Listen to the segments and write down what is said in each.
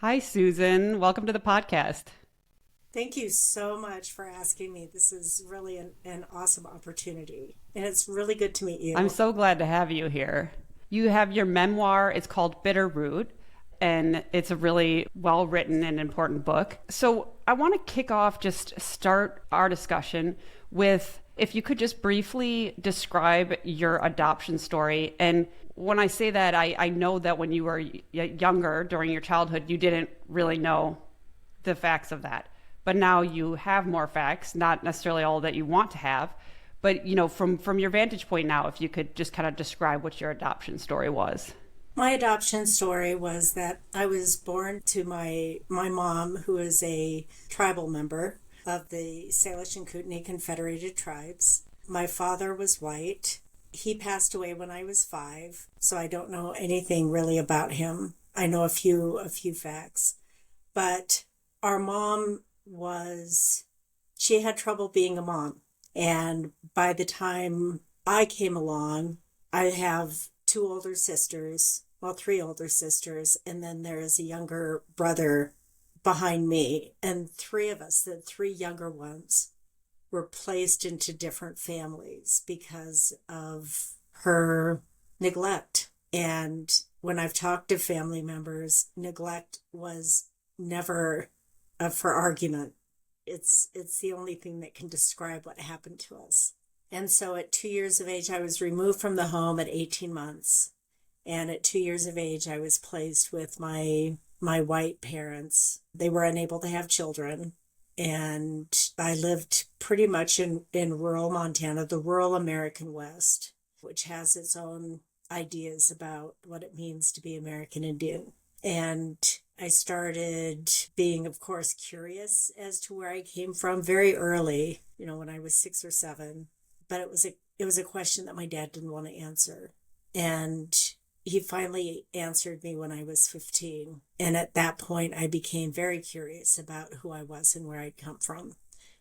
Hi, Susan. Welcome to the podcast. Thank you so much for asking me. This is really an awesome opportunity, and it's really good to meet I'm you. so glad to have you here. You have your memoir. It's called Bitterroot, and it's a really well written and important book. So I want to kick off, just start our discussion with if you could just briefly describe your adoption story. And when I say that, I know that when you were younger, during your childhood, you didn't really know the facts of that. But now you have more facts, not necessarily all that you want to have. But from your vantage point now, if you could just kind of describe what your adoption story was. My adoption story was that I was born to my mom, who is a tribal member of the Salish and Kootenai Confederated tribes. My father was white. He passed away when I was 5, so I don't know anything really about him. I know a few facts. But our mom she had trouble being a mom. And by the time I came along, I have 2 older sisters, well, 3 older sisters, and then there is a younger brother behind me. And 3 of us, the 3 younger ones, were placed into different families because of her neglect. And when I've talked to family members, neglect was never up for argument. It's the only thing that can describe what happened to us. And so at 2 years of age, I was removed from the home at 18 months. And at 2 years of age, I was placed with my white parents. They were unable to have children. And I lived pretty much in rural Montana, the rural American West, which has its own ideas about what it means to be American Indian. And I started being, of course, curious as to where I came from very early, when I was 6 or 7. But it was a question that my dad didn't want to answer. And he finally answered me when I was 15. And at that point, I became very curious about who I was and where I'd come from.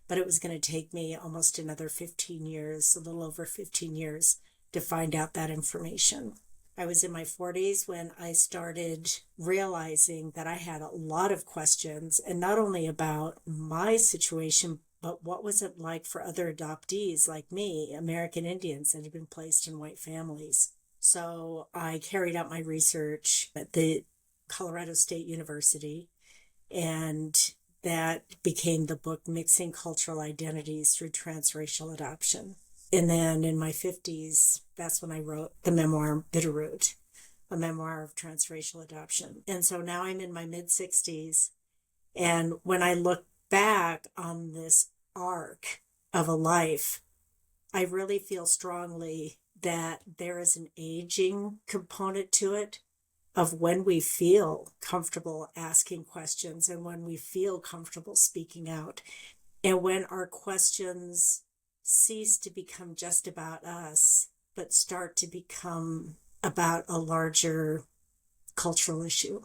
But it was going to take me almost another 15 years, a little over 15 years, to find out that information. I was in my 40s when I started realizing that I had a lot of questions, and not only about my situation, but what was it like for other adoptees like me, American Indians that had been placed in white families. So I carried out my research at the Colorado State University, and that became the book Mixing Cultural Identities Through Transracial Adoption. And then in my 50s, that's when I wrote the memoir Bitterroot, a memoir of transracial adoption. And so now I'm in my mid 60s. And when I look back on this arc of a life, I really feel strongly that there is an aging component to it, of when we feel comfortable asking questions and when we feel comfortable speaking out, and when our questions cease to become just about us, but start to become about a larger cultural issue.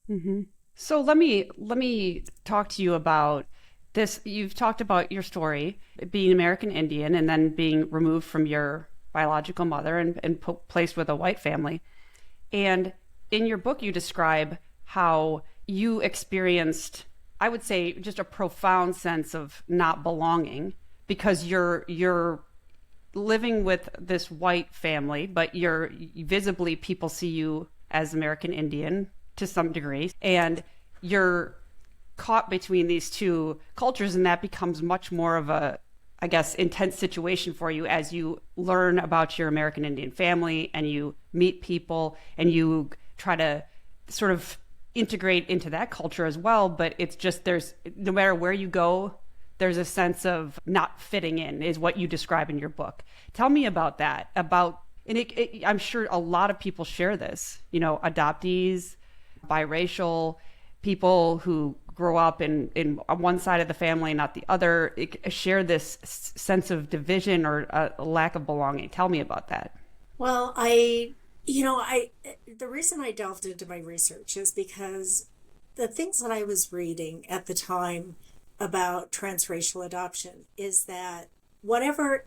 Mm-hmm. So let me talk to you about this. You've talked about your story, being American Indian, and then being removed from your biological mother and placed with a white family. And in your book, you describe how you experienced, I would say, just a profound sense of not belonging because you're living with this white family, but you're visibly people see you as American Indian to some degree, and you're caught between these two cultures, and that becomes much more of a, I guess, intense situation for you as you learn about your American Indian family and you meet people and you try to sort of integrate into that culture as well. But it's just, there's, no matter where you go, there's a sense of not fitting in, is what you describe in your book. Tell me about that, and I'm sure a lot of people share this, adoptees, biracial people who grow up in one side of the family, not the other, share this sense of division or a lack of belonging. Tell me about that. Well, the reason I delved into my research is because the things that I was reading at the time about transracial adoption is that whatever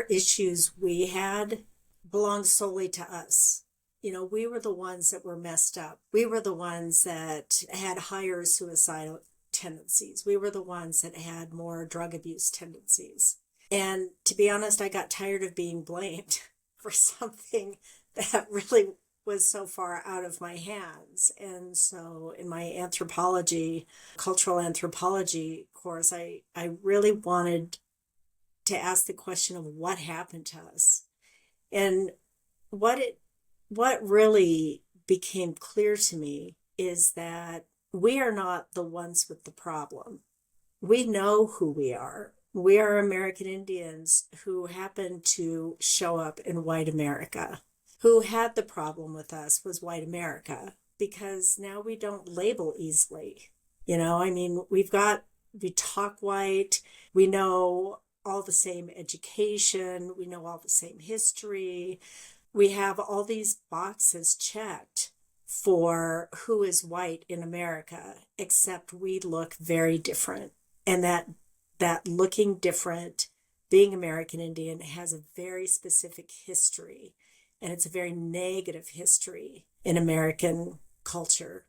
issues we had belonged solely to us. we were the ones that were messed up. We were the ones that had higher suicidal tendencies. We were the ones that had more drug abuse tendencies. And to be honest, I got tired of being blamed for something that really was so far out of my hands. And so in my cultural anthropology course, I really wanted to ask the question of what happened to us. And what really became clear to me is that we are not the ones with the problem. We know who we are. We are American Indians who happen to show up in white America. Who had the problem with us was white America, because now we don't label easily. We talk white, we know all the same education, we know all the same history. We have all these boxes checked for who is white in America, except we look very different. And that looking different, being American Indian, has a very specific history, and it's a very negative history in American culture.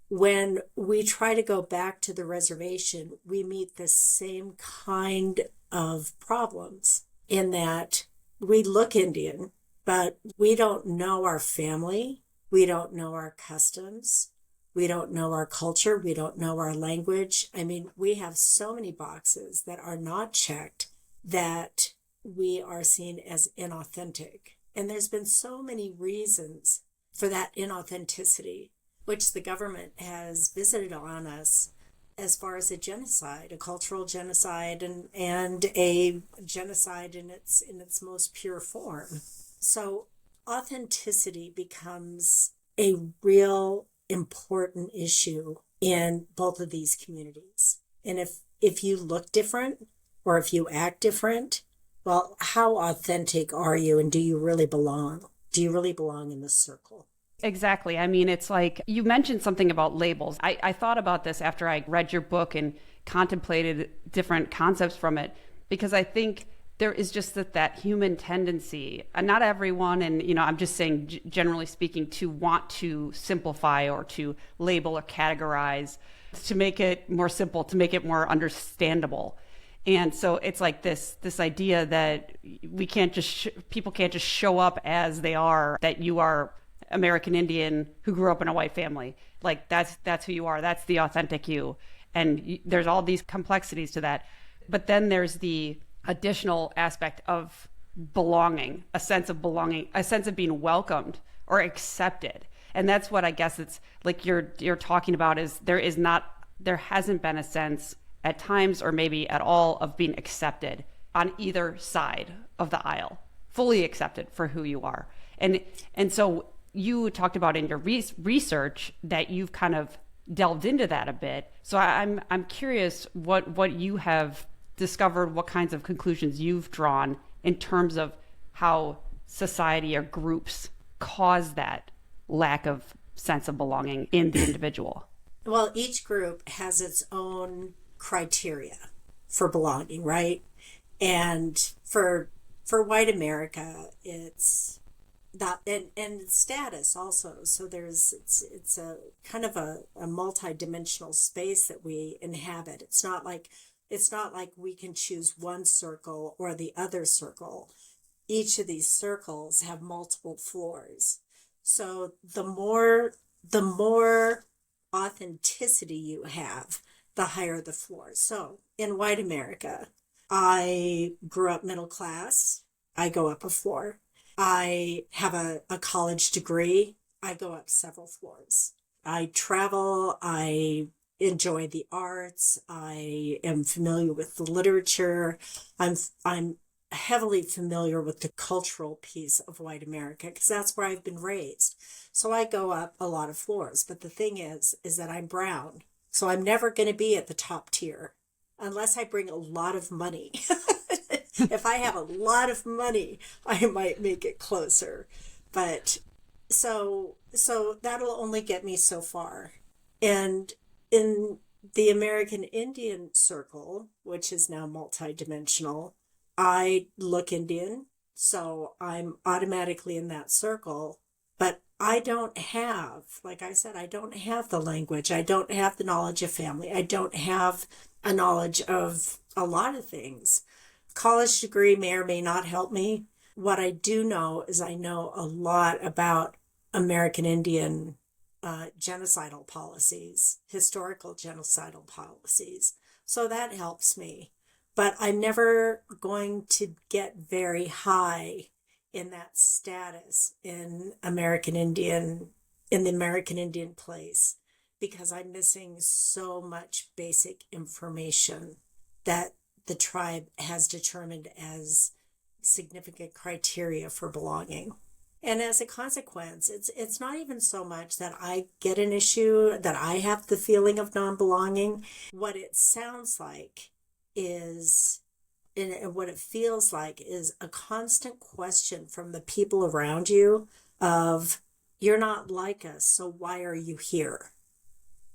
When we try to go back to the reservation, we meet the same kind of problems in that we look Indian, but we don't know our family, we don't know our customs, we don't know our culture, we don't know our language. We have so many boxes that are not checked that we are seen as inauthentic. And there's been so many reasons for that inauthenticity, which the government has visited on us as far as a genocide, a cultural genocide, and a genocide in its most pure form. So authenticity becomes a real important issue in both of these communities. And if you look different or if you act different, well, how authentic are you, and do you really belong? Do you really belong in this circle? Exactly. It's like you mentioned something about labels. I thought about this after I read your book and contemplated different concepts from it, because I think there is just that human tendency, and not everyone, and I'm just saying generally speaking, to want to simplify or to label or categorize, to make it more simple, to make it more understandable. And so it's like this idea that we can't just people can't just show up as they are, that you are American Indian who grew up in a white family. Like that's who you are. That's the authentic you. And there's all these complexities to that. But then there's the additional aspect of belonging, a sense of belonging, a sense of being welcomed or accepted. And that's what I guess it's like you're talking about, is there hasn't been a sense at times, or maybe at all, of being accepted on either side of the aisle, fully accepted for who you are. And so you talked about in your research that you've kind of delved into that a bit. So I'm curious what you have discovered, what kinds of conclusions you've drawn in terms of how society or groups cause that lack of sense of belonging in the individual. Well, each group has its own criteria for belonging, right? And for white America, it's that, and status also. So it's a kind of a multi-dimensional space that we inhabit. It's not like we can choose one circle or the other circle. Each of these circles have multiple floors. So the more authenticity you have, the higher the floor. So in white America, I grew up middle class. I go up a floor. I have a college degree. I go up several floors. I travel. I enjoy the arts. I am familiar with the literature. I'm heavily familiar with the cultural piece of white America because that's where I've been raised. So I go up a lot of floors. But the thing is that I'm brown. So I'm never going to be at the top tier unless I bring a lot of money. If I have a lot of money, I might make it closer. But so that'll only get me so far. And in the American Indian circle, which is now multidimensional, I look Indian, so I'm automatically in that circle, but I don't have, like I said, I don't have the language. I don't have the knowledge of family. I don't have a knowledge of a lot of things. College degree may or may not help me. What I do know is I know a lot about American Indian genocidal policies, historical genocidal policies. So that helps me. But I'm never going to get very high in that status in the American Indian place, because I'm missing so much basic information that the tribe has determined as significant criteria for belonging. And as a consequence, it's not even so much that I get an issue, that I have the feeling of non-belonging. What it sounds like is, and what it feels like is a constant question from the people around you of, you're not like us, so why are you here?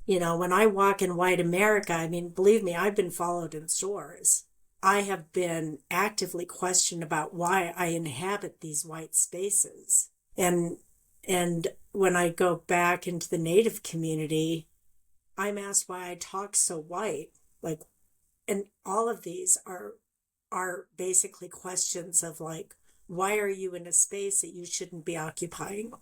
You know, when I walk in white America, I mean, believe me, I've been followed in stores. I have been actively questioned about why I inhabit these white spaces. And when I go back into the Native community, I'm asked why I talk so white. Like, and all of these are basically questions of like, why are you in a space that you shouldn't be occupying?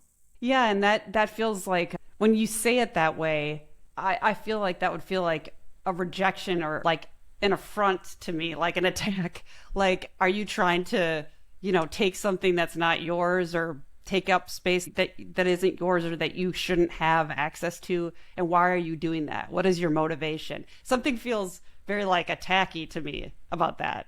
Yeah, and that feels like when you say it that way, I feel like that would feel like a rejection or like an affront to me, like an attack. Like, are you trying to, take something that's not yours or take up space that isn't yours or that you shouldn't have access to? And why are you doing that? What is your motivation? Something feels very like attacky to me about that.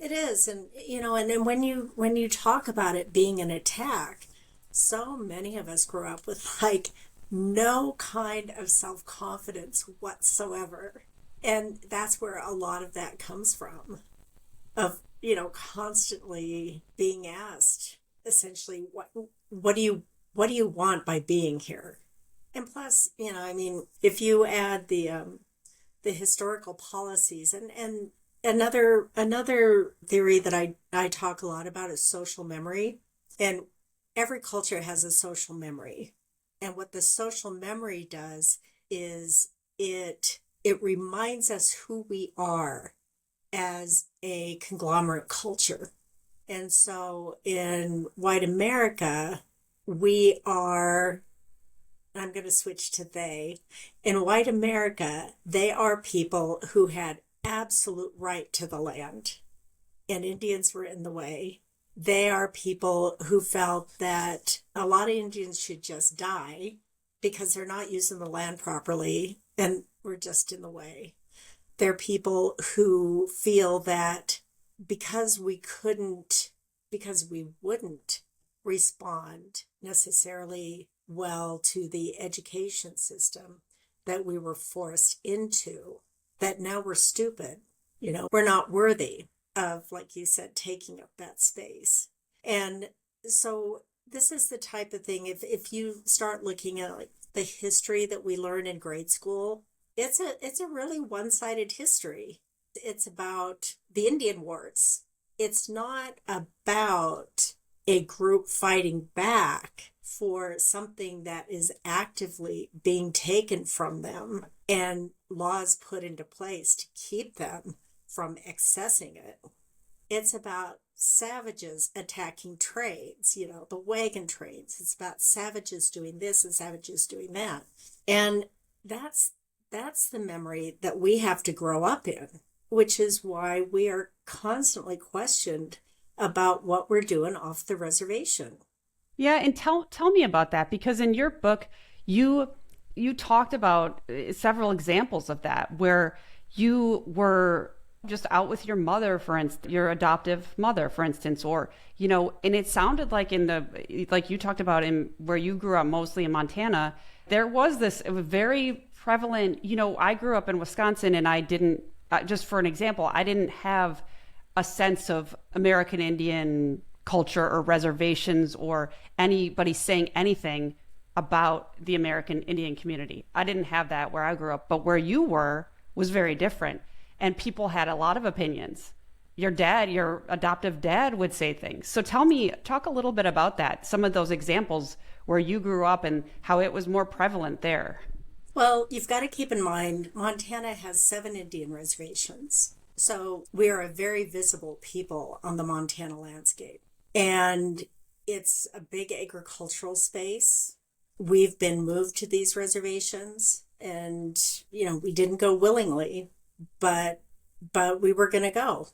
It is, and and then when you talk about it being an attack, so many of us grew up with like no kind of self-confidence whatsoever. And that's where a lot of that comes from, of, constantly being asked essentially what do you want by being here? And plus, I mean, if you add the historical policies, and another theory that I talk a lot about is social memory. And every culture has a social memory. And what the social memory does is it reminds us who we are as a conglomerate culture. And so in white America, we are, I'm going to switch to they. In white America, they are people who had absolute right to the land, and Indians were in the way. They are people who felt that a lot of Indians should just die because they're not using the land properly and we're just in the way. They're people who feel that because we couldn't, because we wouldn't respond necessarily well to the education system that we were forced into, that now we're stupid. We're not worthy of, like you said, taking up that space. And so this is the type of thing, if you start looking at like the history that we learn in grade school, it's a really one-sided history. It's about the Indian Wars. It's not about a group fighting back for something that is actively being taken from them and laws put into place to keep them from accessing it. It's about savages attacking trades, the wagon trades. It's about savages doing this and savages doing that. And that's the memory that we have to grow up in, which is why we are constantly questioned about what we're doing off the reservation. Yeah, and tell me about that, because in your book you talked about several examples of that where you were just out with your mother, for instance, your adoptive mother, for instance, or and it sounded like like you talked about in where you grew up, mostly in Montana, there was this very prevalent. I grew up in Wisconsin, and I didn't. Just for an example, I didn't have a sense of American Indian culture or reservations or anybody saying anything about the American Indian community. I didn't have that where I grew up, but where you were was very different. And people had a lot of opinions. your dad, your adoptive dad would say things. So talk a little bit about that, some of those examples where you grew up and how it was more prevalent there. Well, you've got to keep in mind Montana has 7 Indian reservations. So we are a very visible people on the Montana landscape. And it's a big agricultural space. We've been moved to these reservations and we didn't go willingly, but we were going to go.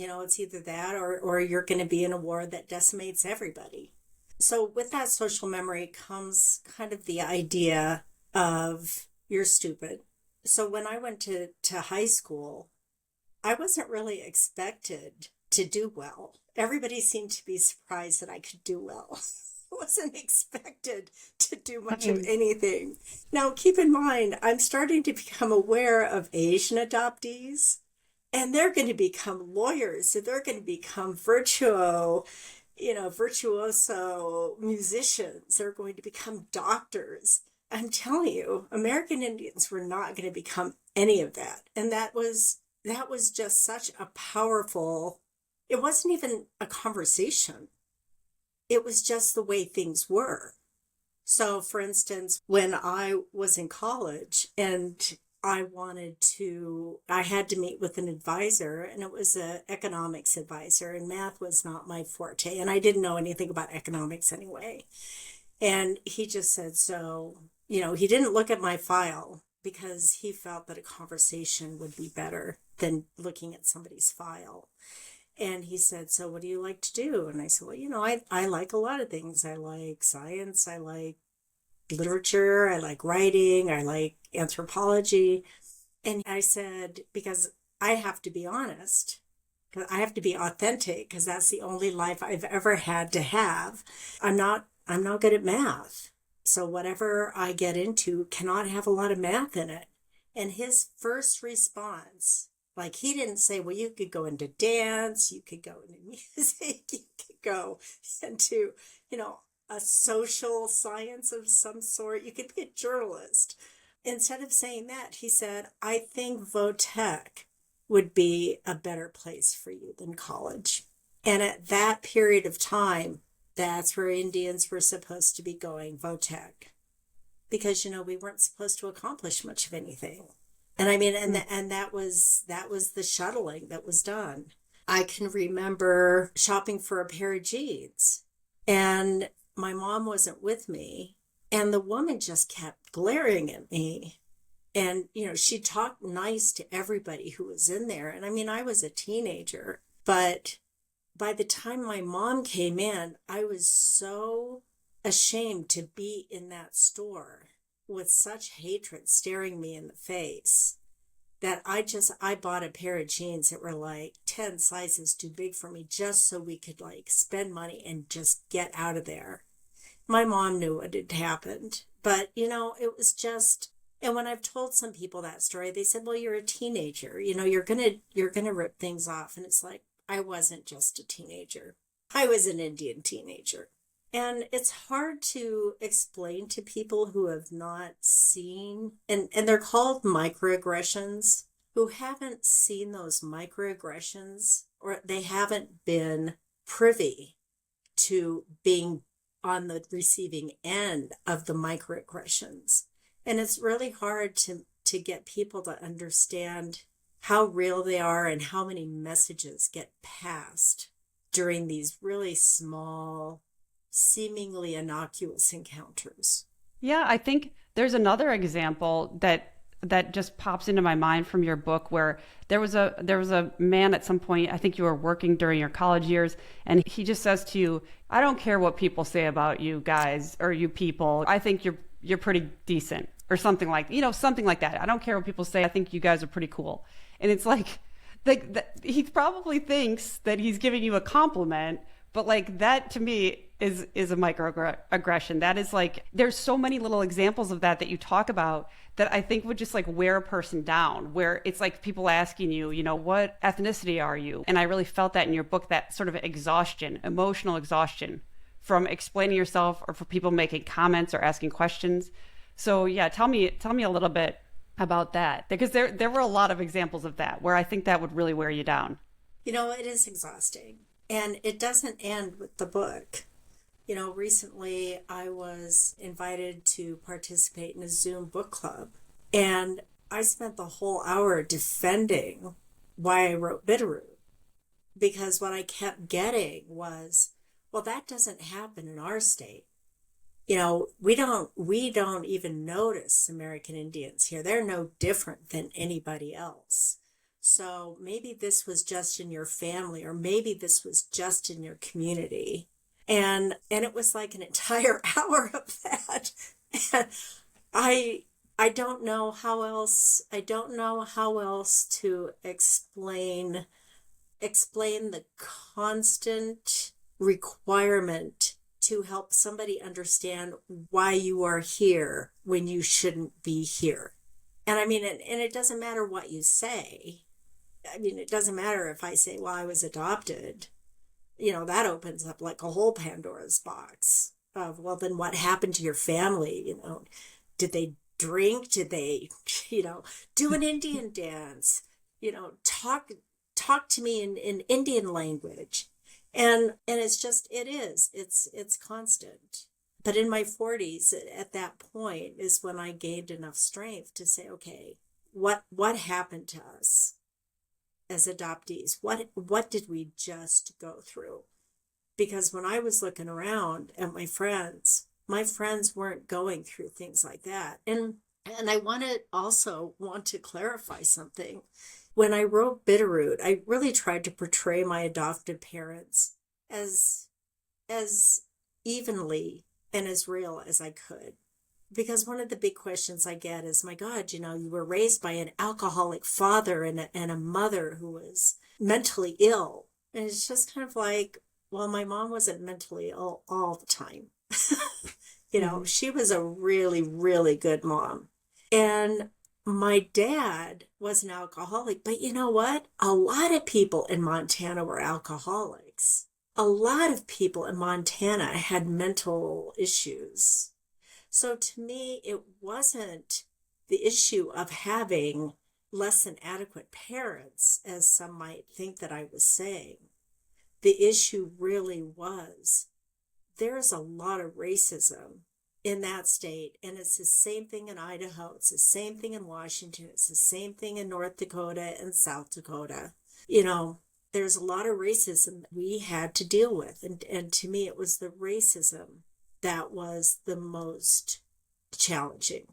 It's either that or you're going to be in a war that decimates everybody. So with that social memory comes kind of the idea of you're stupid. So when I went to high school, I wasn't really expected to do well. Everybody seemed to be surprised that I could do well. I wasn't expected to do much of anything. Now, keep in mind, I'm starting to become aware of Asian adoptees, and they're going to become lawyers. So they're going to become virtuoso musicians. They're going to become doctors. I'm telling you, American Indians were not going to become any of that. And that was just such a powerful, it wasn't even a conversation. It was just the way things were. So for instance, when I was in college and I had to meet with an advisor, and it was an economics advisor, and math was not my forte. And I didn't know anything about economics anyway. And he just said, he didn't look at my file because he felt that a conversation would be better than looking at somebody's file. And he said, so what do you like to do? And I said, well, I like a lot of things. I like science. I like literature. I like writing. I like anthropology. And I said, because I have to be honest, because I have to be authentic, because that's the only life I've ever had to have. I'm not good at math. So whatever I get into cannot have a lot of math in it. And his first response, like, he didn't say, well, you could go into dance, you could go into music, you could go into, a social science of some sort. You could be a journalist. Instead of saying that, he said, I think Votech would be a better place for you than college. And at that period of time, that's where Indians were supposed to be going, Votech. Because, we weren't supposed to accomplish much of anything. And I mean, and that was the shuttling that was done. I can remember shopping for a pair of jeans, and my mom wasn't with me, and the woman just kept glaring at me. And, she talked nice to everybody who was in there. And I mean, I was a teenager, but by the time my mom came in, I was so ashamed to be in that store with such hatred staring me in the face that I bought a pair of jeans that were like 10 sizes too big for me, just so we could spend money and just get out of there. My mom knew what had happened, but it was just, and when I've told some people that story, they said, well, you're a teenager, you're gonna rip things off. And it's like, I wasn't just a teenager. I was an Indian teenager. And it's hard to explain to people who have not seen, and they're called microaggressions, who haven't seen those microaggressions, or they haven't been privy to being on the receiving end of the microaggressions. And it's really hard to get people to understand how real they are and how many messages get passed during these really small, seemingly innocuous encounters. Yeah, I think there's another example that just pops into my mind from your book, where there was a man at some point, I think you were working during your college years, and he just says to you, I don't care what people say about you guys or you people. I think you're pretty decent, or something like that. I don't care what people say. I think you guys are pretty cool. And it's like he probably thinks that he's giving you a compliment, but that to me is a microaggression. That is there's so many little examples of that you talk about that I think would just wear a person down, where it's people asking you, what ethnicity are you? And I really felt that in your book, that sort of exhaustion, emotional exhaustion from explaining yourself, or for people making comments or asking questions. So yeah, tell me a little bit about that, because there were a lot of examples of that where I think that would really wear you down. It is exhausting. And it doesn't end with the book. Recently I was invited to participate in a Zoom book club, and I spent the whole hour defending why I wrote Bitterroot, because what I kept getting was, well, that doesn't happen in our state. We don't even notice American Indians here. They're no different than anybody else. So maybe this was just in your family, or maybe this was just in your community. And it was like an entire hour of that. And I I don't know how else to explain the constant requirement to help somebody understand why you are here when you shouldn't be here. And I mean, and it doesn't matter what you say. I mean, it doesn't matter if I say, well, I was adopted. That opens up like a whole Pandora's box of, well, then what happened to your family? Did they drink? Did they, do an Indian dance? Talk to me in Indian language. And it's constant. But in my 40s, at that point is when I gained enough strength to say, okay, what happened to us as adoptees? What did we just go through? Because when I was looking around at my friends weren't going through things like that. And I want to clarify something. When I wrote Bitterroot, I really tried to portray my adopted parents as as evenly and as real as I could. Because one of the big questions I get is, my God, you were raised by an alcoholic father and a mother who was mentally ill. And it's just kind of like, well, my mom wasn't mentally ill all the time. Mm-hmm. She was a really, really good mom. And my dad was an alcoholic. But you know what? A lot of people in Montana were alcoholics. A lot of people in Montana had mental issues. So to me, it wasn't the issue of having less than adequate parents, as some might think that I was saying. The issue really was, there's a lot of racism in that state. And it's the same thing in Idaho. It's the same thing in Washington. It's the same thing in North Dakota and South Dakota. There's a lot of racism we had to deal with. And to me, it was the racism that was the most challenging.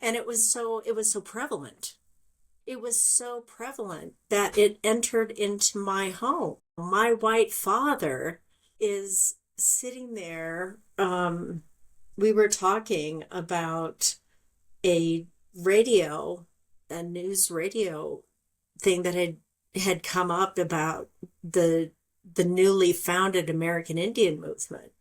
And it was so prevalent. It was so prevalent that it entered into my home. My white father is sitting there. We were talking about a a news radio thing that had come up about the newly founded American Indian movement.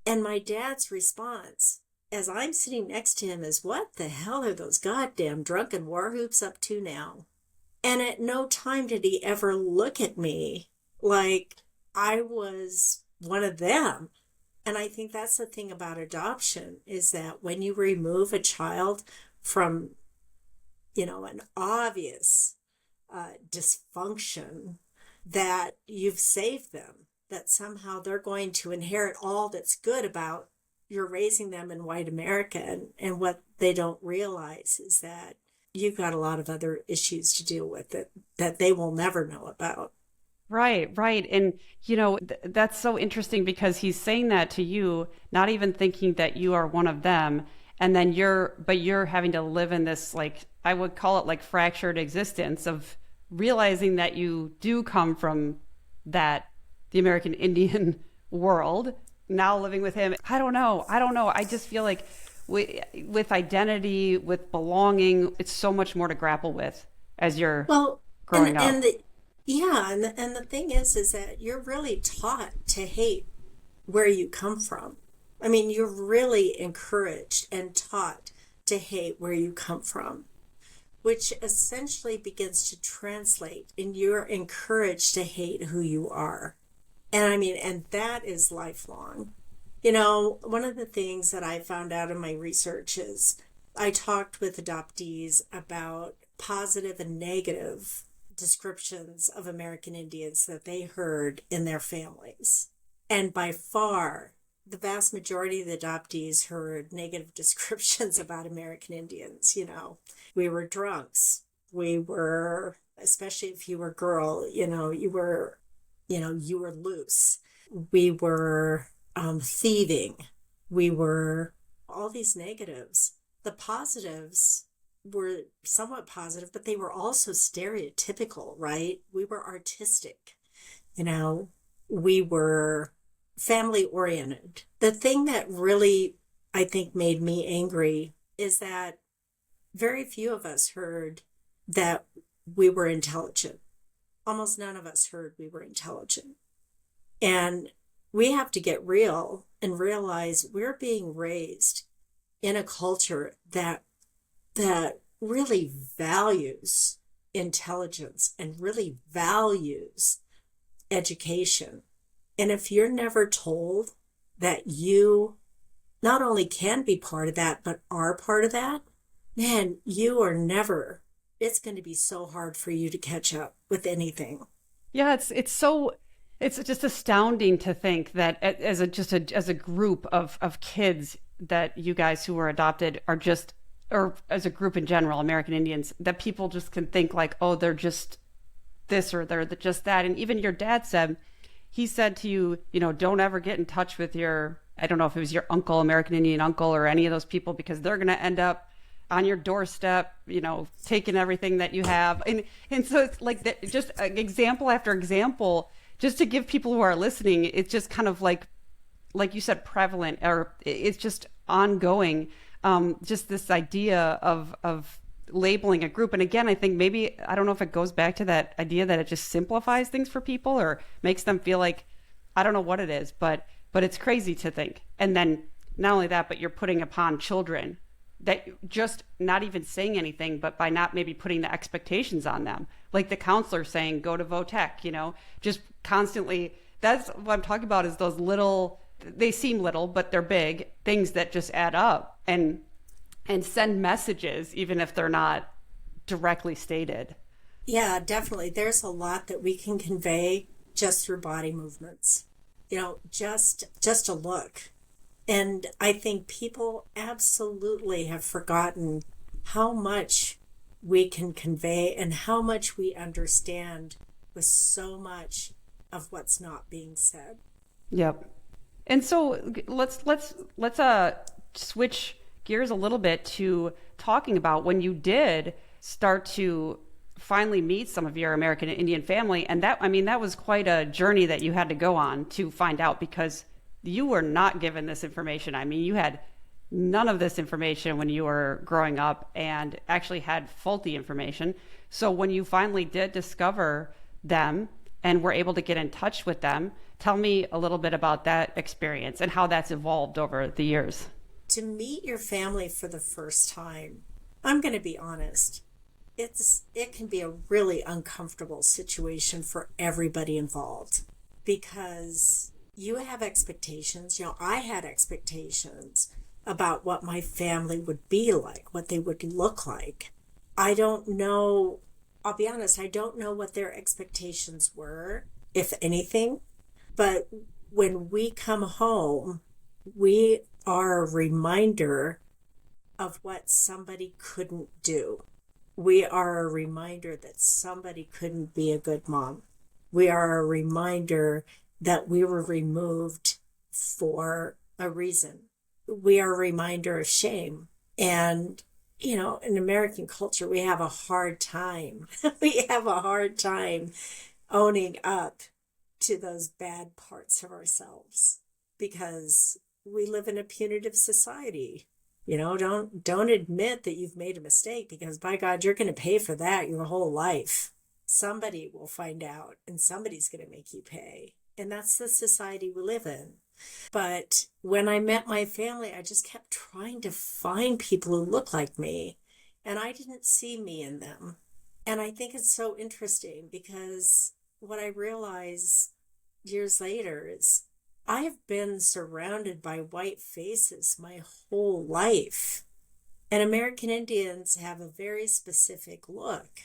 And my dad's response, as I'm sitting next to him, is, what the hell are those goddamn drunken war hoops up to now? And at no time did he ever look at me like I was one of them. And I think that's the thing about adoption, is that when you remove a child from, an obvious dysfunction, that you've saved them, that somehow they're going to inherit all that's good about you're raising them in white America. And what they don't realize is that you've got a lot of other issues to deal with that they will never know about. Right, right. And, that's so interesting because he's saying that to you, not even thinking that you are one of them. And then you're having to live in this, like, I would call it like fractured existence of realizing that you do come from the American Indian world, now living with him. I don't know. I don't know. I just feel like with identity, with belonging, it's so much more to grapple with as you're Well, growing up. yeah, and the thing is that you're really taught to hate where you come from. I mean, you're really encouraged and taught to hate where you come from, which essentially begins to translate, and you're encouraged to hate who you are. And I mean, and that is lifelong. One of the things that I found out in my research is I talked with adoptees about positive and negative descriptions of American Indians that they heard in their families. And by far, the vast majority of the adoptees heard negative descriptions about American Indians. We were drunks. We were, especially if you were a girl, you were loose. We were thieving. We were all these negatives. The positives were somewhat positive, but they were also stereotypical, right? We were artistic, we were family oriented. The thing that really, I think, made me angry is that very few of us heard that we were intelligent. Almost none of us heard we were intelligent. And we have to get real and realize we're being raised in a culture that really values intelligence and really values education. And if you're never told that you not only can be part of that, but are part of that, man, you are never, it's going to be so hard for you to catch up with anything. Yeah, it's just astounding to think that as a group of kids, that you guys who were adopted are just, or as a group in general, American Indians, that people just can think like, oh, they're just this or they're just that. And even your dad said, he said to you, don't ever get in touch with your, I don't know if it was your uncle, American Indian uncle, or any of those people, because they're going to end up on your doorstep, taking everything that you have. And so it's like that, just example after example, just to give people who are listening, it's just kind of like you said, prevalent, or it's just ongoing. Just this idea of labeling a group. And again, I think maybe, I don't know if it goes back to that idea that it just simplifies things for people or makes them feel like, I don't know what it is, but it's crazy to think. And then not only that, but you're putting upon children that just not even saying anything, but by not maybe putting the expectations on them. Like the counselor saying, go to Votech, just constantly. That's what I'm talking about, is those little, they seem little, but they're big things that just add up and send messages, even if they're not directly stated. Yeah, definitely. There's a lot that we can convey just through body movements, just a look. And I think people absolutely have forgotten how much we can convey and how much we understand with so much of what's not being said. Yep. And so let's switch gears a little bit to talking about when you did start to finally meet some of your American Indian family. And that was quite a journey that you had to go on to find out, because you were not given this information. I mean, you had none of this information when you were growing up, and actually had faulty information. So when you finally did discover them and were able to get in touch with them, tell me a little bit about that experience and how that's evolved over the years. To meet your family for the first time, I'm going to be honest, it can be a really uncomfortable situation for everybody involved, because you have expectations. I had expectations about what my family would be like, what they would look like. I don't know, I'll be honest, I don't know what their expectations were, if anything. But when we come home, we are a reminder of what somebody couldn't do. We are a reminder that somebody couldn't be a good mom. We are a reminder that we were removed for a reason. We are a reminder of shame. And, in American culture, we have a hard time. We have a hard time owning up to those bad parts of ourselves, because we live in a punitive society. Don't admit that you've made a mistake, because by God, you're going to pay for that your whole life. Somebody will find out, and somebody's going to make you pay. And that's the society we live in. But when I met my family, I just kept trying to find people who look like me, and I didn't see me in them. And I think it's so interesting, because what I realize years later is I have been surrounded by white faces my whole life. And American Indians have a very specific look.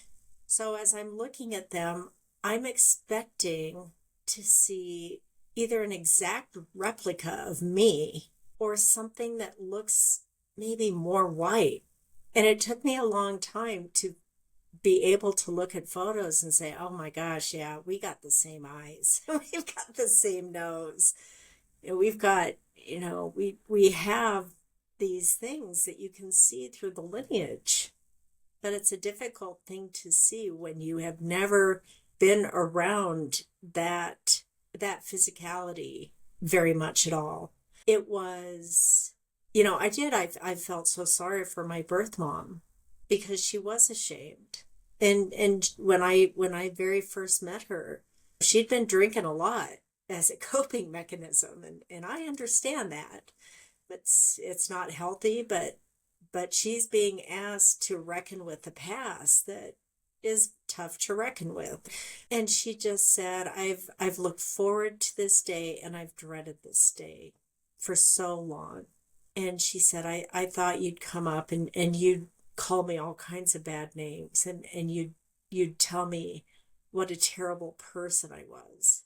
So as I'm looking at them, I'm expecting to see either an exact replica of me or something that looks maybe more white. And it took me a long time to be able to look at photos and say, oh my gosh, yeah, we got the same eyes. We've got the same nose. We've got, we have these things that you can see through the lineage. But it's a difficult thing to see when you have never been around that physicality very much at all. It was, I felt so sorry for my birth mom because she was ashamed. And when I very first met her, she'd been drinking a lot as a coping mechanism, and I understand that. But it's not healthy, but she's being asked to reckon with the past that is tough to reckon with. And she just said, I've looked forward to this day and I've dreaded this day for so long. And she said, I thought you'd come up and you'd call me all kinds of bad names, and you'd tell me what a terrible person I was.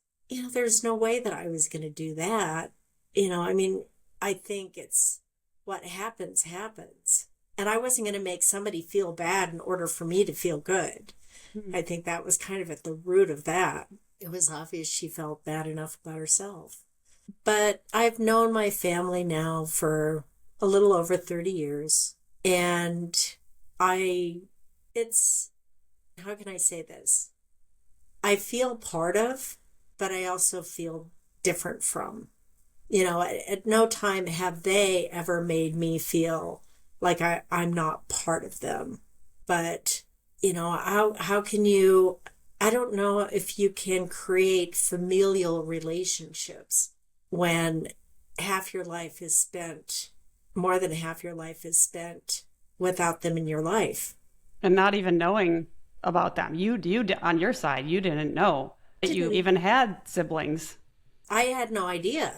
There's no way that I was going to do that. I think it's what happens, happens. And I wasn't going to make somebody feel bad in order for me to feel good. Hmm. I think that was kind of at the root of that. It was obvious she felt bad enough about herself. But I've known my family now for a little over 30 years. And how can I say this? I feel part of, but I also feel different from. At no time have they ever made me feel like I'm not part of them. But, how can you, I don't know if you can create familial relationships when more than half your life is spent without them in your life. And not even knowing about them. You on your side, you didn't know that you Didn't even had siblings. I had no idea.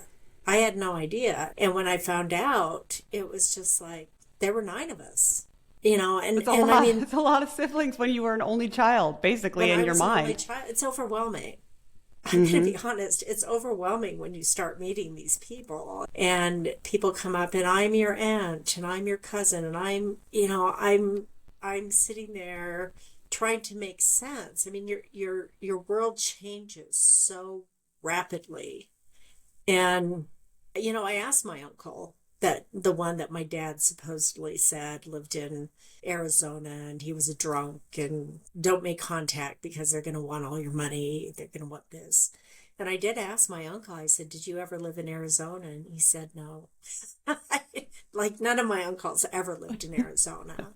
I had no idea. And when I found out, it was just like, there were 9 of us, It's a and lot. It's a lot of siblings when you were an only child, basically, when in I your was an only mind. child, it's overwhelming. I'm going to Mm-hmm. be honest. It's overwhelming when you start meeting these people and people come up and I'm your aunt and I'm your cousin and I'm sitting there trying to make sense. I mean, your world changes so rapidly. And, I asked my uncle, that the one that my dad supposedly said lived in Arizona and he was a drunk and don't make contact because they're going to want all your money. They're going to want this. And I did ask my uncle, I said, did you ever live in Arizona? And he said, no. Like none of my uncles ever lived in Arizona.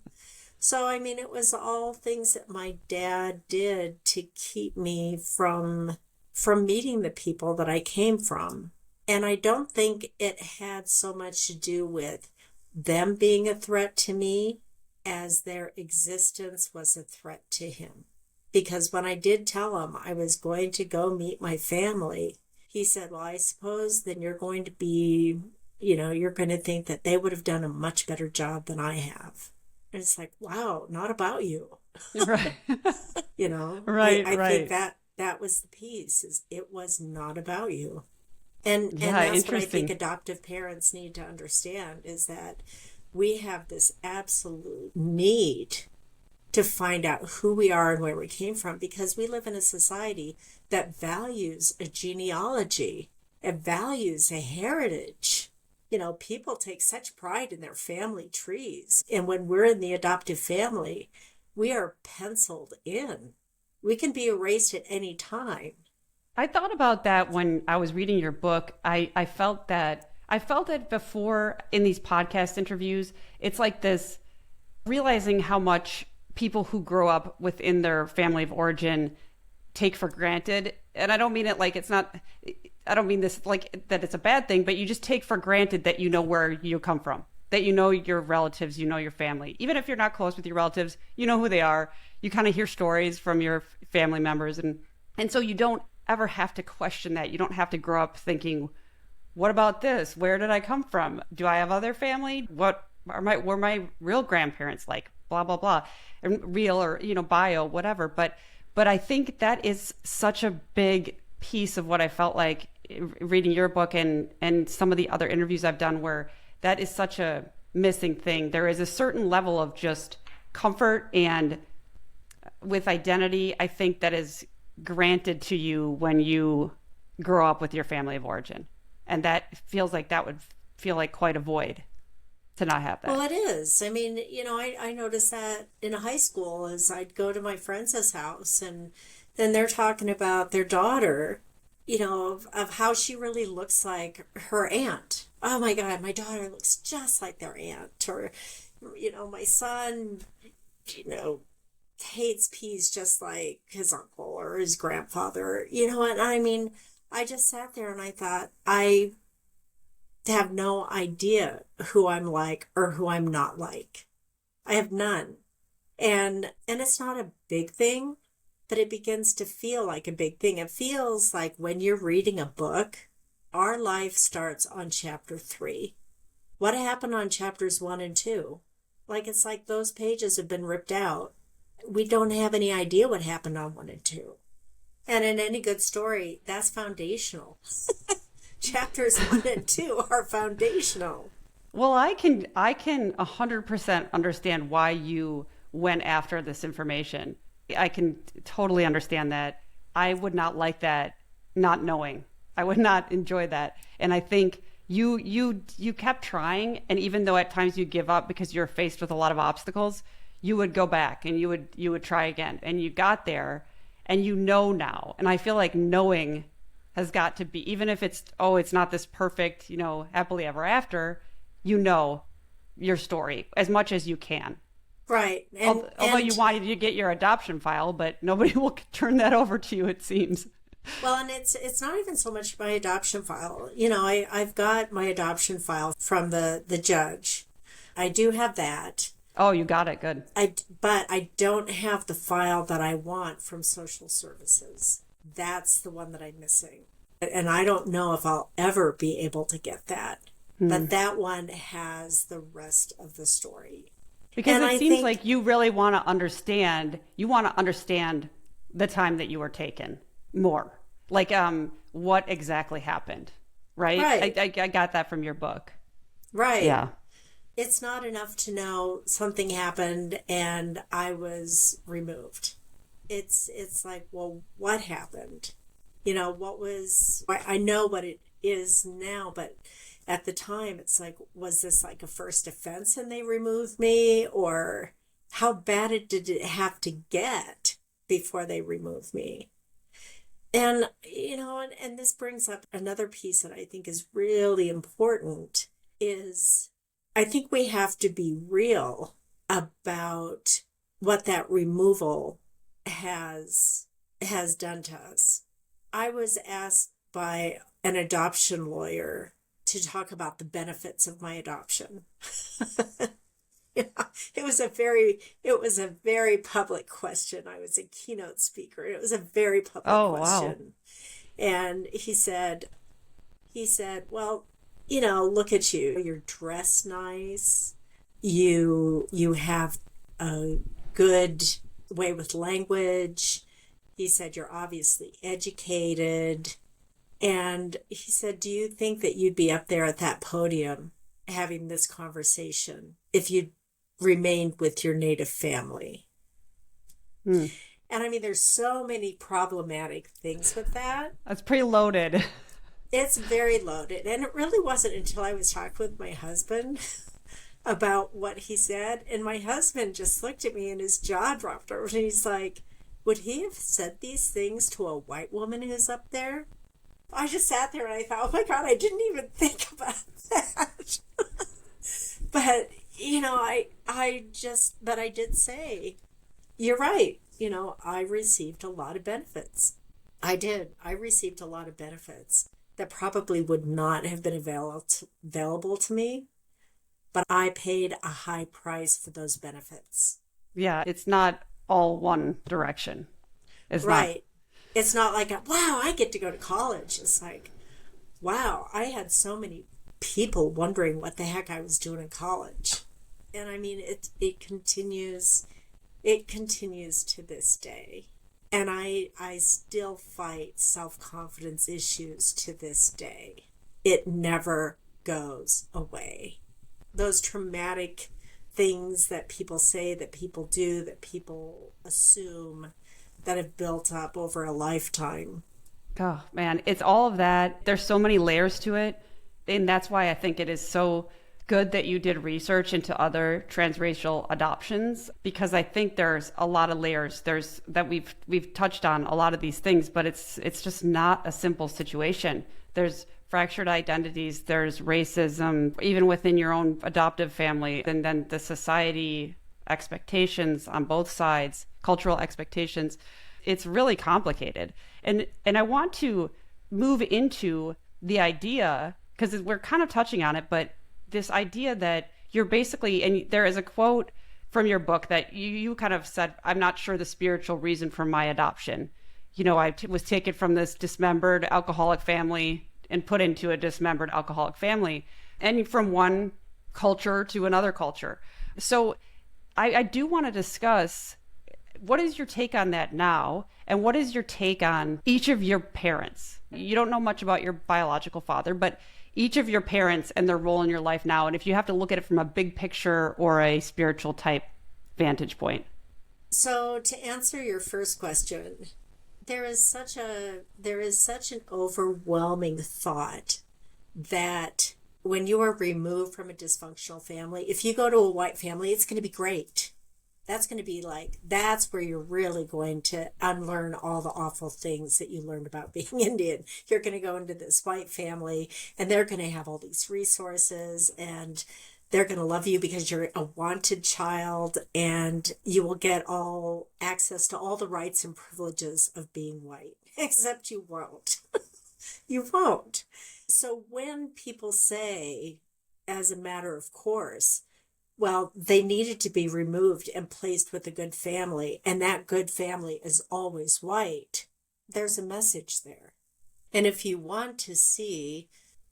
So, it was all things that my dad did to keep me from meeting the people that I came from. And I don't think it had so much to do with them being a threat to me as their existence was a threat to him. Because when I did tell him I was going to go meet my family, he said, well, I suppose then you're going to be, you're going to think that they would have done a much better job than I have. And it's like, wow, not about you. Right. Right. I think Right. that was the piece, is it was not about you. And Yeah. that's what I think Interesting. adoptive parents need to understand, is that we have this absolute need to find out who we are and where we came from, because we live in a society that values a genealogy, it values a heritage. People take such pride in their family trees. And when we're in the adoptive family, we are penciled in. We can be erased at any time. I thought about that when I was reading your book. I felt it before in these podcast interviews. It's like this realizing how much people who grow up within their family of origin take for granted. And I don't mean it like it's not, I don't mean this like that it's a bad thing, but you just take for granted that you know where you come from, that you know your relatives, you know your family. Even if you're not close with your relatives, you know who they are. You kind of hear stories from your family members. And so you don't ever have to question that. You don't have to grow up thinking, what about this? Where did I come from? Do I have other family? Were my real grandparents like? blah blah blah, and real or bio whatever. But I think that is such a big piece of what I felt like reading your book and some of the other interviews I've done, where that is such a missing thing. There is a certain level of just comfort and with identity, I think, that is granted to you when you grow up with your family of origin. And that feels like that would feel like quite a void to not have Well, that. it is. I mean, I noticed that in high school as I'd go to my friend's house and then they're talking about their daughter, of how she really looks like her aunt. Oh my God, my daughter looks just like their aunt. Or, my son, you know, hates peas just like his uncle or his grandfather, and I mean, I just sat there and I thought, I have no idea who I'm like or who I'm not like. I have none. And it's not a big thing, but it begins to feel like a big thing. It feels like when you're reading a book, our life starts on chapter 3. What happened on chapters 1 and 2? Like it's like those pages have been ripped out. We don't have any idea what happened on 1 and 2. And in any good story, that's foundational. Chapters 1 and 2 are foundational. Well, I can 100% understand why you went after this information. I can totally understand that. I would not like that not knowing. I would not enjoy that. And I think you kept trying, and even though at times you give up because you're faced with a lot of obstacles, you would go back and you would try again. And you got there and now. And I feel like knowing has got to be, even if it's not this perfect, happily ever after, your story as much as you can. Right. Although you wanted to get your adoption file, but nobody will turn that over to you, it seems. Well, and it's not even so much my adoption file. I've got my adoption file from the judge. I do have that. Oh, you got it. Good. But I don't have the file that I want from social services. That's the one that I'm missing. And I don't know if I'll ever be able to get that. But that one has the rest of the story. Because it seems like you really want to understand, the time that you were taken more. Like, what exactly happened, right? Right. I got that from your book. Right. Yeah. It's not enough to know something happened and I was removed. It's like, well, what happened? I know what it is now, but at the time it's like, was this like a first offense and they removed me? Or how bad did it have to get before they removed me? And, and this brings up another piece that I think is really important is I think we have to be real about what that removal has done to us. I was asked by an adoption lawyer to talk about the benefits of my adoption. It was a very public question. I was a keynote speaker. It was a very public question. Wow. And he said, well, look at you. You're dressed nice. You have a good way with language. He said, you're obviously educated. And he said, do you think that you'd be up there at that podium having this conversation if you'd remained with your native family? And I mean, there's so many problematic things with that. That's pretty loaded. It's very loaded. And it really wasn't until I was talking with my husband about what he said. And my husband just looked at me and his jaw dropped over. And he's like, would he have said these things to a white woman who's up there? I just sat there and I thought, oh my God, I didn't even think about that. But, but I did say, you're right. I received a lot of benefits. I did. I received a lot of benefits that probably would not have been available to me, but I paid a high price for those benefits. Yeah, it's not all one direction. It's right. It's not like, wow, I get to go to college. It's like, wow, I had so many people wondering what the heck I was doing in college. And I mean, it continues to this day. And I still fight self-confidence issues to this day. It never goes away. Those traumatic things that people say, that people do, that people assume, that have built up over a lifetime. Oh, man, it's all of that. There's so many layers to it. And that's why I think it is so good that you did research into other transracial adoptions, because I think there's a lot of layers. There's that we've touched on a lot of these things, but it's just not a simple situation. There's fractured identities, there's racism even within your own adoptive family, and then the society expectations on both sides, cultural expectations. It's really complicated. And I want to move into the idea, because we're kind of touching on it, but this idea that you're basically, and there is a quote from your book that you kind of said, I'm not sure the spiritual reason for my adoption. Was taken from this dismembered alcoholic family and put into a dismembered alcoholic family, and from one culture to another culture. So I do want to discuss, what is your take on that now? And what is your take on each of your parents? You don't know much about your biological father, but each of your parents and their role in your life now. And if you have to look at it from a big picture or a spiritual type vantage point. So to answer your first question, there is such an overwhelming thought that when you are removed from a dysfunctional family, if you go to a white family, it's going to be great. That's going to be like, that's where you're really going to unlearn all the awful things that you learned about being Indian. You're going to go into this white family and they're going to have all these resources and they're going to love you because you're a wanted child and you will get all access to all the rights and privileges of being white, except you won't. You won't. So when people say, as a matter of course, well, they needed to be removed and placed with a good family, and that good family is always white, there's a message there. And if you want to see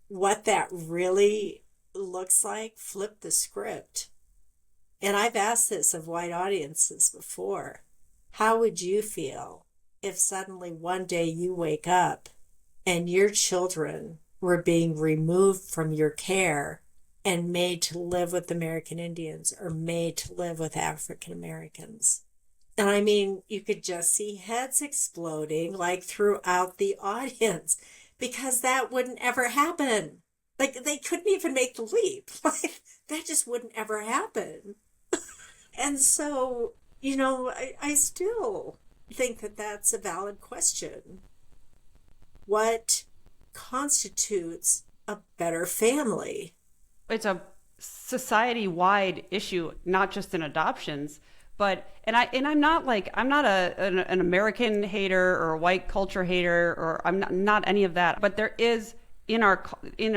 what that really looks like, flip the script. And I've asked this of white audiences before. How would you feel if suddenly one day you wake up and your children were being removed from your care and made to live with American Indians or made to live with African Americans? And I mean, you could just see heads exploding like throughout the audience, because that wouldn't ever happen. Like, they couldn't even make the leap. Like, that just wouldn't ever happen. And so, I still think that that's a valid question. What constitutes a better family? It's a society-wide issue, not just in adoptions, but I'm not an American hater or a white culture hater, or I'm not any of that. But there is in our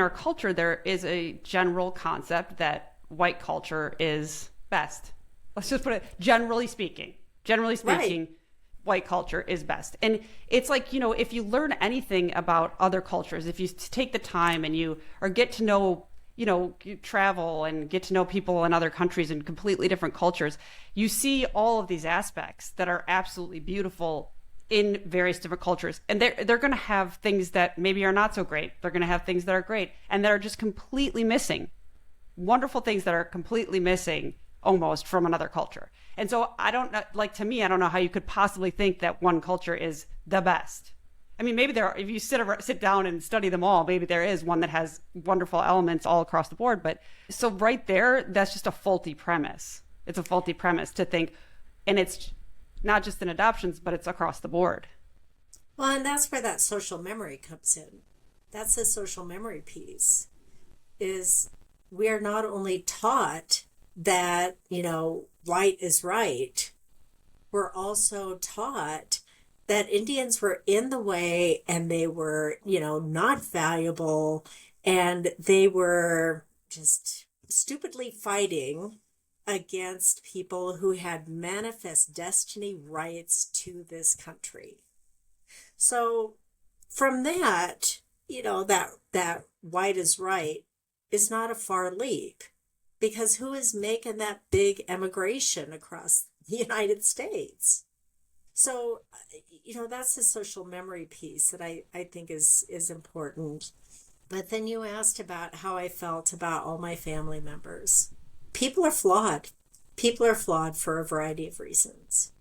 culture, there is a general concept that white culture is best. Let's just put it, generally speaking. Right. White culture is best. And it's like, if you learn anything about other cultures, if you take the time and you or get to know, you travel and get to know people in other countries and completely different cultures, you see all of these aspects that are absolutely beautiful in various different cultures. And they're going to have things that maybe are not so great. They're going to have things that are great and that are just completely missing. Wonderful things that are completely missing almost from another culture. And so I don't know, like, to me, I don't know how you could possibly think that one culture is the best. I mean, maybe there are, if you sit down and study them all, maybe there is one that has wonderful elements all across the board. But so right there, that's just a faulty premise. It's a faulty premise to think, and it's not just in adoptions, but it's across the board. Well, and that's where that social memory comes in. That's the social memory piece, is we are not only taught that, right is right, we're also taught that Indians were in the way and they were, not valuable, and they were just stupidly fighting against people who had manifest destiny rights to this country. So from that, that white is right is not a far leap. because who is making that big emigration across the United States? So, that's the social memory piece that I think is important. But then you asked about how I felt about all my family members. People are flawed. People are flawed for a variety of reasons.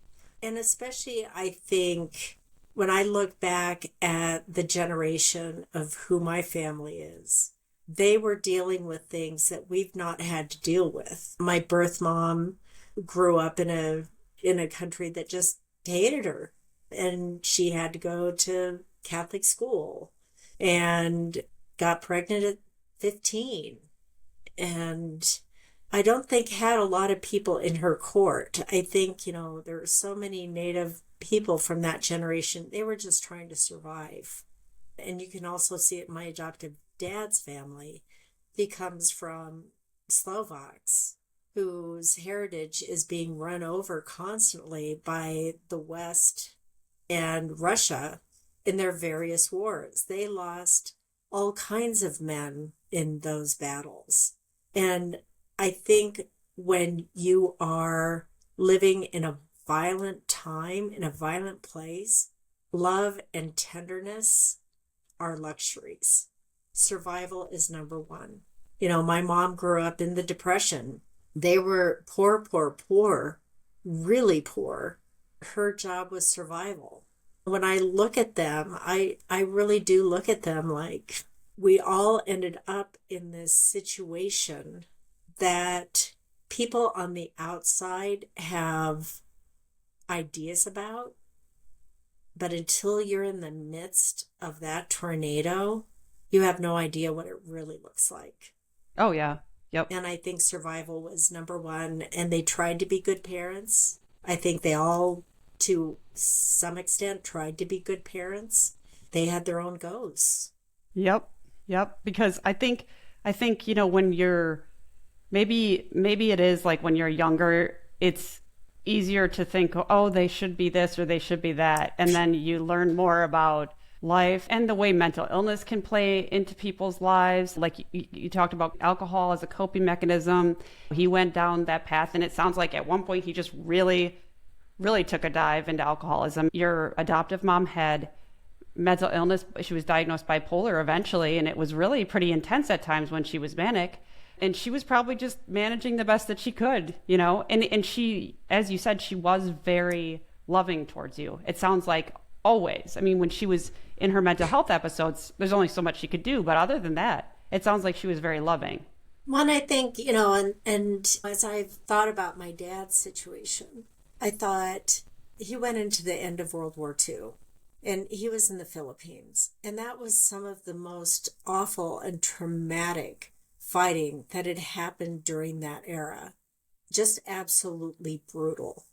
And especially, I think, when I look back at the generation of who my family is, they were dealing with things that we've not had to deal with. My birth mom grew up in a country that just hated her, and she had to go to Catholic school and got pregnant at 15, and I don't think had a lot of people in her court. I think, there are so many Native people from that generation. They were just trying to survive. And you can also see it in my adoptive dad's family. He comes from Slovaks whose heritage is being run over constantly by the West and Russia in their various wars. They lost all kinds of men in those battles. And I think when you are living in a violent time, in a violent place, love and tenderness are luxuries. Survival is number one. My mom grew up in the Depression. They were poor, poor, poor, really poor. Her job was survival. When I look at them, I really do look at them like we all ended up in this situation that people on the outside have ideas about, but until you're in the midst of that tornado, you have no idea what it really looks like. Oh, yeah. Yep. And I think survival was number one, and they tried to be good parents. I think they all, to some extent, tried to be good parents. They had their own goes. Yep. Yep. Because I think, when you're, maybe it is like when you're younger, it's easier to think, oh, they should be this or they should be that. And then you learn more about life and the way mental illness can play into people's lives. Like you talked about alcohol as a coping mechanism. He went down that path, and it sounds like at one point he just really, really took a dive into alcoholism. Your adoptive mom had mental illness. She was diagnosed bipolar eventually, and it was really pretty intense at times when she was manic. And she was probably just managing the best that she could, and she, as you said, she was very loving towards you. It sounds like always. I mean, when she was in her mental health episodes, there's only so much she could do. But other than that, it sounds like she was very loving. One, I think, and as I've thought about my dad's situation, I thought he went into the end of World War II, and he was in the Philippines. And that was some of the most awful and traumatic fighting that had happened during that era. Just absolutely brutal.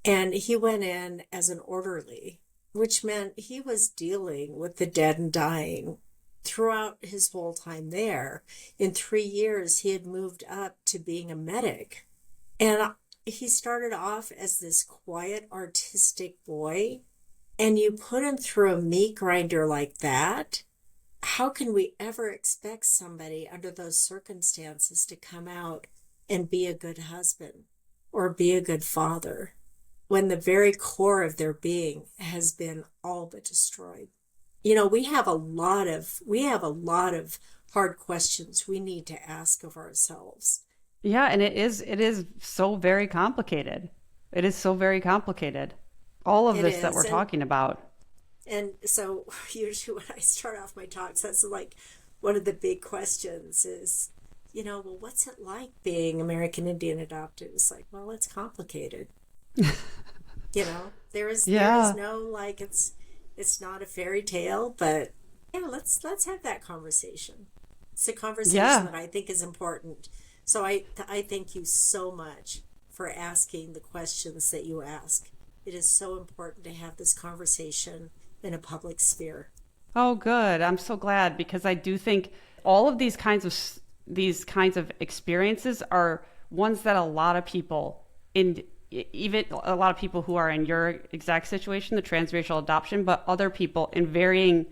And he went in as an orderly, which meant he was dealing with the dead and dying throughout his whole time there. In 3 years, he had moved up to being a medic. And he started off as this quiet, artistic boy. And you put him through a meat grinder like that, how can we ever expect somebody under those circumstances to come out and be a good husband or be a good father when the very core of their being has been all but destroyed? We have a lot of hard questions we need to ask of ourselves. Yeah, and it is so very complicated. It is so very complicated. All of this that we're talking about. And so usually when I start off my talks, that's like one of the big questions is, well, what's it like being American Indian adopted? It's like, well, it's complicated. There is no, like, it's not a fairy tale, but yeah, let's have that conversation. It's a conversation that I think is important. So I thank you so much for asking the questions that you ask. It is so important to have this conversation in a public sphere. Oh, good. I'm so glad, because I do think all of these kinds of experiences are ones that a lot of people, even a lot of people who are in your exact situation, the transracial adoption, but other people in varying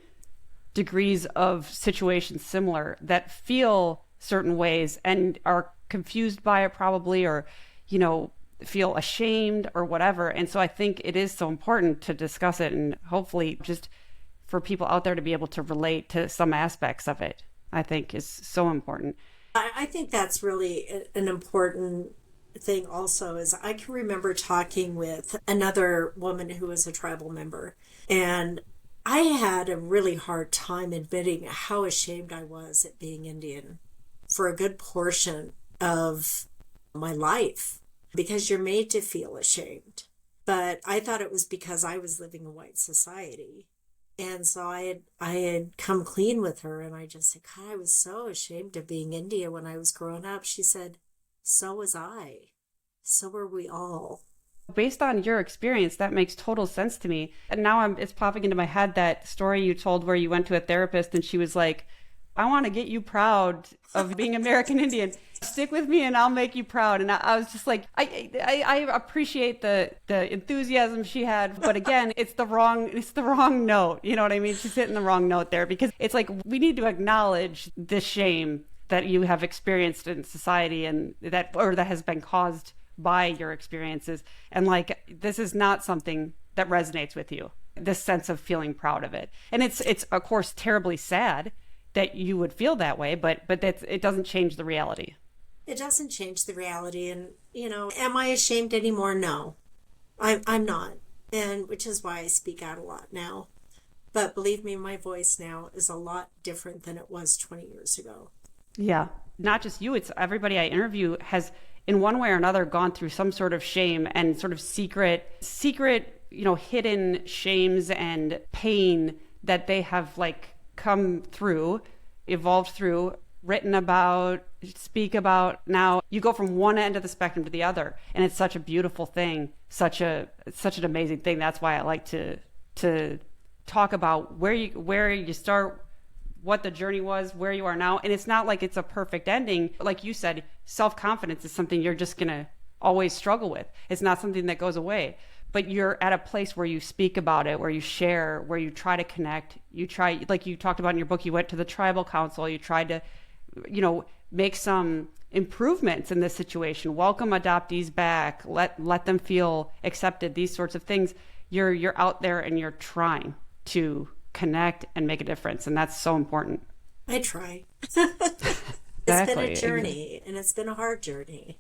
degrees of situations similar that feel certain ways and are confused by it probably, or, you know, feel ashamed or whatever. And so I think it is so important to discuss it, and hopefully just for people out there to be able to relate to some aspects of it, I think is so important. I think that's really an important thing also is I can remember talking with another woman who was a tribal member, and I had a really hard time admitting how ashamed I was at being Indian for a good portion of my life, because you're made to feel ashamed. But I thought it was because I was living in white society. And so I had come clean with her, and I just said, God, I was so ashamed of being India when I was growing up. She said, so was I. So were we all. Based on your experience, that makes total sense to me. And now it's popping into my head that story you told where you went to a therapist and she was like, I want to get you proud of being American Indian. Stick with me and I'll make you proud. And I was just like, I appreciate the enthusiasm she had, but again, it's the wrong note. You know what I mean? She's hitting the wrong note there, because it's like we need to acknowledge the shame that you have experienced in society, and that has been caused by your experiences. And like, this is not something that resonates with you, this sense of feeling proud of it. And it's of course terribly sad that you would feel that way, but it doesn't change the reality. It doesn't change the reality. And, am I ashamed anymore? No, I'm not. And which is why I speak out a lot now. But believe me, my voice now is a lot different than it was 20 years ago. Yeah. Not just you, it's everybody I interview has in one way or another gone through some sort of shame and sort of secret, hidden shames and pain that they have like come through, evolved through, written about, speak about. Now you go from one end of the spectrum to the other, and it's such a beautiful thing, such an amazing thing. That's why I like to talk about where you start, what the journey was, where you are now. And it's not like it's a perfect ending. Like you said, self-confidence is something you're just gonna always struggle with. It's not something that goes away. But you're at a place where you speak about it, where you share, where you try to connect. You try, like you talked about in your book, you went to the tribal council, you tried to, make some improvements in this situation, welcome adoptees back, let them feel accepted, these sorts of things. You're out there and you're trying to connect and make a difference. And that's so important. I try. It's been Exactly. a journey, and it's been a hard journey.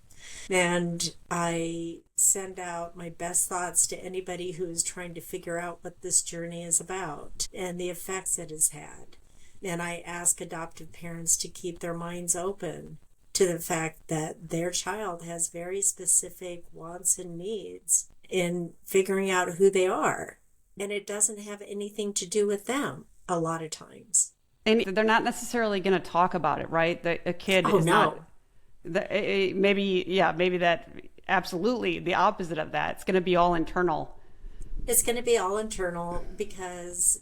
And I send out my best thoughts to anybody who is trying to figure out what this journey is about and the effects it has had. And I ask adoptive parents to keep their minds open to the fact that their child has very specific wants and needs in figuring out who they are. And it doesn't have anything to do with them a lot of times. And they're not necessarily going to talk about it, right? A kid Oh, is no. not, maybe that, absolutely the opposite of that. It's going to be all internal. It's going to be all internal because,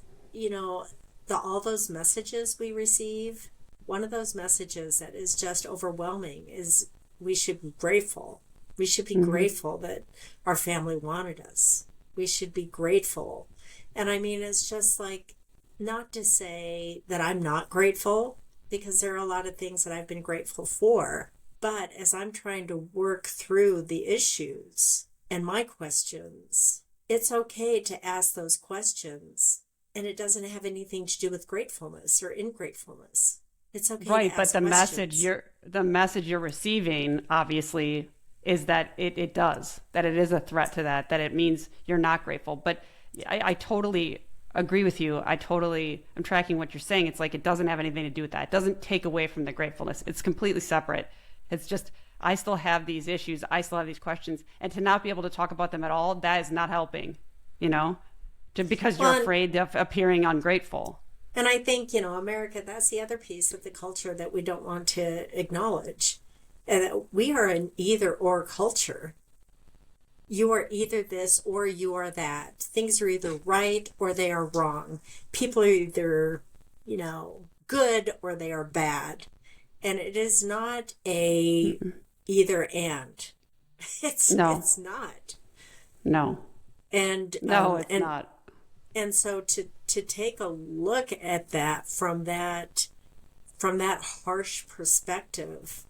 all those messages we receive, one of those messages that is just overwhelming is we should be grateful. We should be grateful that our family wanted us. We should be grateful. And I mean, it's just like, not to say that I'm not grateful, because there are a lot of things that I've been grateful for. But as I'm trying to work through the issues and my questions, it's okay to ask those questions. And it doesn't have anything to do with gratefulness or ingratefulness. It's okay Right, to but ask the questions. message you're receiving obviously is that it does, that it is a threat to that it means you're not grateful. But I totally agree with you. I'm tracking what you're saying. It's like it doesn't have anything to do with that. It doesn't take away from the gratefulness. It's completely separate. It's just, I still have these issues. I still have these questions. And to not be able to talk about them at all, that is not helping, because you're Well, afraid of appearing ungrateful. and I think, America, that's the other piece of the culture that we don't want to acknowledge. And that we are an either or culture. You are either this or you are that. Things are either right or they are wrong. People are either, good or they are bad. And it is not a either and. No, It's not. no, And no, it's and not. and so to take a look at that from that harsh perspective,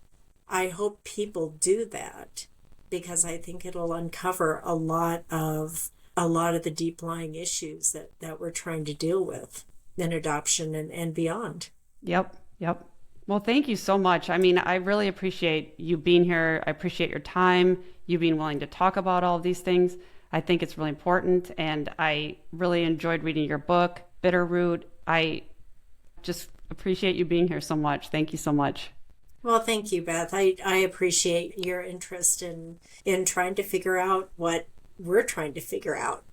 I hope people do that because I think it'll uncover a lot of the deep lying issues that we're trying to deal with in adoption and beyond. Yep, yep. Well, thank you so much. I mean, I really appreciate you being here. I appreciate your time, you being willing to talk about all of these things. I think it's really important, and I really enjoyed reading your book, Bitterroot. I just appreciate you being here so much. Thank you so much. Well, thank you, Beth. I appreciate your interest in trying to figure out what we're trying to figure out.